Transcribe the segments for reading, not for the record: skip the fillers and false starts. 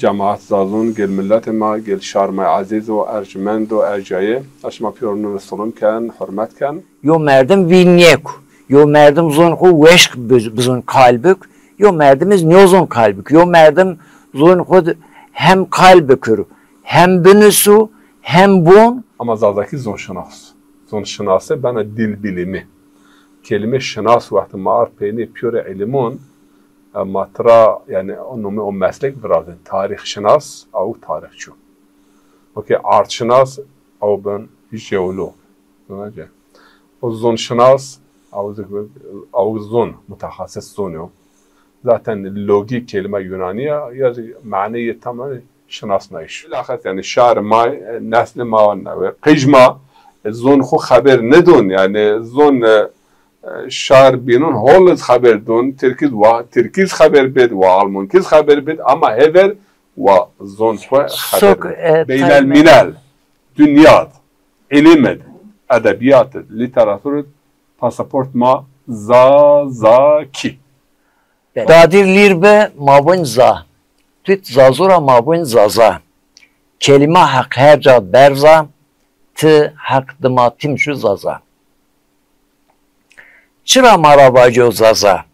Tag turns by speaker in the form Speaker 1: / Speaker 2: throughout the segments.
Speaker 1: جماعت زازون گل ملت ما گل شارم عزیز و ارجمند و ارجایه اشما پیرونو سلام کن حرمت کن
Speaker 2: Yo merdim vinyeku. Yo merdim zon ku veşk bizon kalbük. Yo merdimiz nyozon kalbük. Yo merdim zon ku hem kalbükür. Hem bünüsü hem bun.
Speaker 1: ama zazaki zon şinas. Zon şinası bana dil bilimi. Kelime şinas vakti maar peyni püre ilimun matra yani o meslek birazın. Tarih şinas au tarihçu. Okey art şinas au ben jeolog. O zon şinas au zon mutahassıs zonu. Zaten logi kelime Yunaniye ya mani tamamen şinas naiş. Bilakis yani şar may nesli ma ve qijma zon xo haber nedon yani zon şar binun holz haber don Türkiz haber bed ve Almankiz haber bed ama hever ve zon xo haber beynel minal dünya ilimed edebiyat literatür pasaport ma zaki
Speaker 2: Dadir lirbe mabun za. Tüt zazura mabun zaza. Kelime hak herca berza. Tı hak dımatim şu zaza. Çıra marabacı zaza.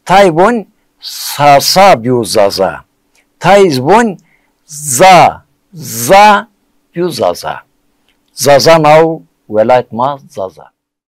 Speaker 2: Taybun sasa biu zaza. Tayzbun za biu zaza. Zaza nav velayet ma zaza.